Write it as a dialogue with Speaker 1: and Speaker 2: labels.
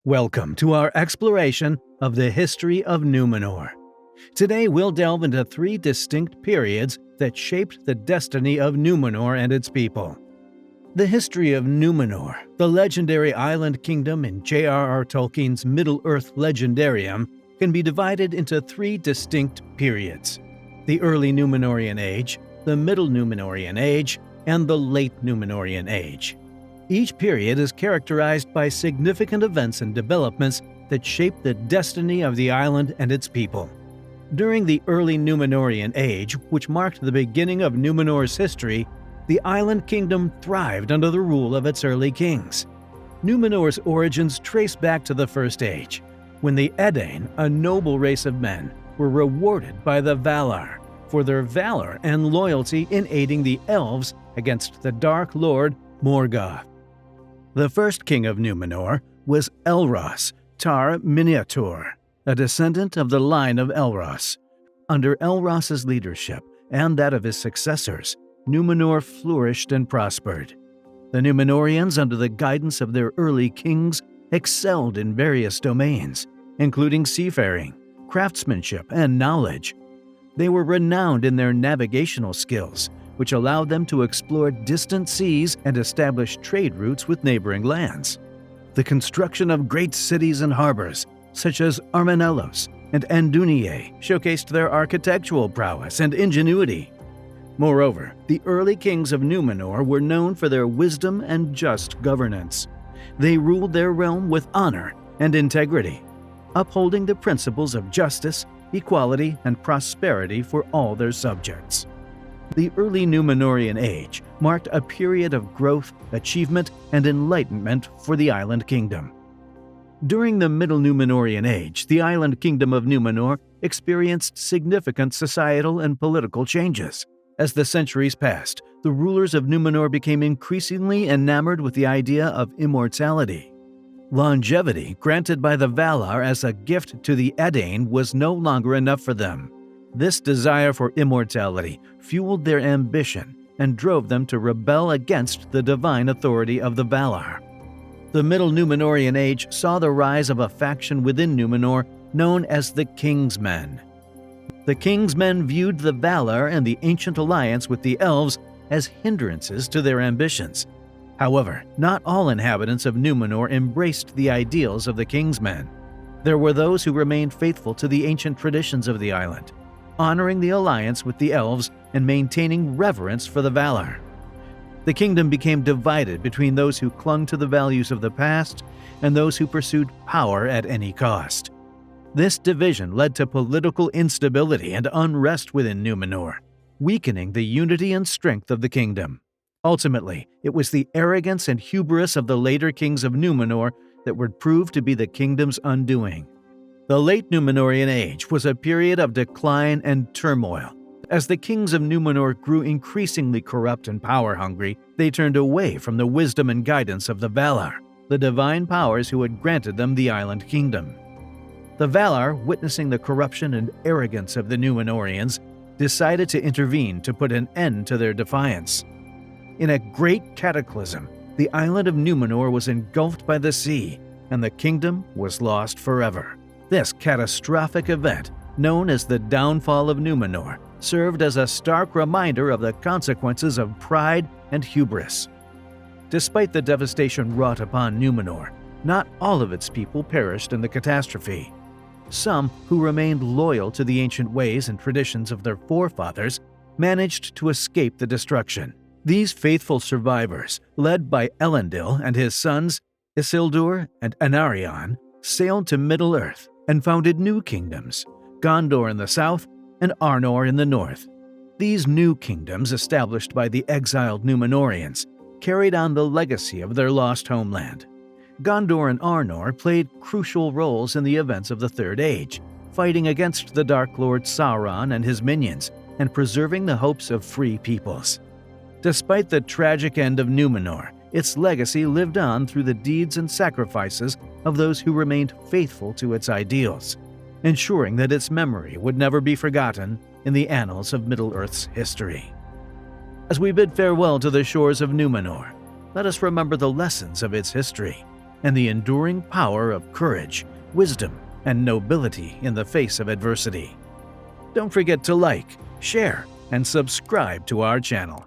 Speaker 1: Welcome to our exploration of the history of Númenor. Today we'll delve into three distinct periods that shaped the destiny of Númenor and its people. The history of Númenor, the legendary island kingdom in J.R.R. Tolkien's Middle-earth legendarium, can be divided into three distinct periods: the Early Númenórean Age, the Middle Númenórean Age, and the Late Númenórean Age. Each period is characterized by significant events and developments that shape the destiny of the island and its people. During the Early Númenórean Age, which marked the beginning of Númenor's history, the island kingdom thrived under the rule of its early kings. Númenor's origins trace back to the First Age, when the Edain, a noble race of men, were rewarded by the Valar for their valor and loyalty in aiding the elves against the Dark Lord Morgoth. The first king of Númenor was Elros Tar Miniatur, a descendant of the line of Elros. Under Elros's leadership and that of his successors, Númenor flourished and prospered. The Númenóreans, under the guidance of their early kings, excelled in various domains, including seafaring, craftsmanship, and knowledge. They were renowned in their navigational skills, which allowed them to explore distant seas and establish trade routes with neighboring lands. The construction of great cities and harbors, such as Armanelos and Anduniae, showcased their architectural prowess and ingenuity. Moreover, the early kings of Númenor were known for their wisdom and just governance. They ruled their realm with honor and integrity, upholding the principles of justice, equality, and prosperity for all their subjects. The Early Númenórean Age marked a period of growth, achievement, and enlightenment for the island kingdom. During the Middle Númenórean Age, the island kingdom of Númenor experienced significant societal and political changes. As the centuries passed, the rulers of Númenor became increasingly enamored with the idea of immortality. Longevity granted by the Valar as a gift to the Edain was no longer enough for them. This desire for immortality fueled their ambition and drove them to rebel against the divine authority of the Valar. The Middle Númenórean Age saw the rise of a faction within Númenor known as the King's Men. The King's Men viewed the Valar and the ancient alliance with the elves as hindrances to their ambitions. However, not all inhabitants of Númenor embraced the ideals of the King's Men. There were those who remained faithful to the ancient traditions of the island, honoring the alliance with the elves and maintaining reverence for the Valar. The kingdom became divided between those who clung to the values of the past and those who pursued power at any cost. This division led to political instability and unrest within Númenor, weakening the unity and strength of the kingdom. Ultimately, it was the arrogance and hubris of the later kings of Númenor that would prove to be the kingdom's undoing. The Late Númenórean Age was a period of decline and turmoil. As the kings of Númenor grew increasingly corrupt and power-hungry, they turned away from the wisdom and guidance of the Valar, the divine powers who had granted them the island kingdom. The Valar, witnessing the corruption and arrogance of the Númenóreans, decided to intervene to put an end to their defiance. In a great cataclysm, the island of Númenor was engulfed by the sea, and the kingdom was lost forever. This catastrophic event, known as the downfall of Númenor, served as a stark reminder of the consequences of pride and hubris. Despite the devastation wrought upon Númenor, not all of its people perished in the catastrophe. Some, who remained loyal to the ancient ways and traditions of their forefathers, managed to escape the destruction. These faithful survivors, led by Elendil and his sons Isildur and Anarion, sailed to Middle-earth and founded new kingdoms, Gondor in the south and Arnor in the north. These new kingdoms, established by the exiled Númenóreans, carried on the legacy of their lost homeland. Gondor and Arnor played crucial roles in the events of the Third Age, fighting against the Dark Lord Sauron and his minions, and preserving the hopes of free peoples. Despite the tragic end of Númenor, its legacy lived on through the deeds and sacrifices of those who remained faithful to its ideals, ensuring that its memory would never be forgotten in the annals of Middle-earth's history. As we bid farewell to the shores of Númenor, let us remember the lessons of its history. and the enduring power of courage, wisdom, and nobility in the face of adversity. Don't forget to like, share, and subscribe to our channel.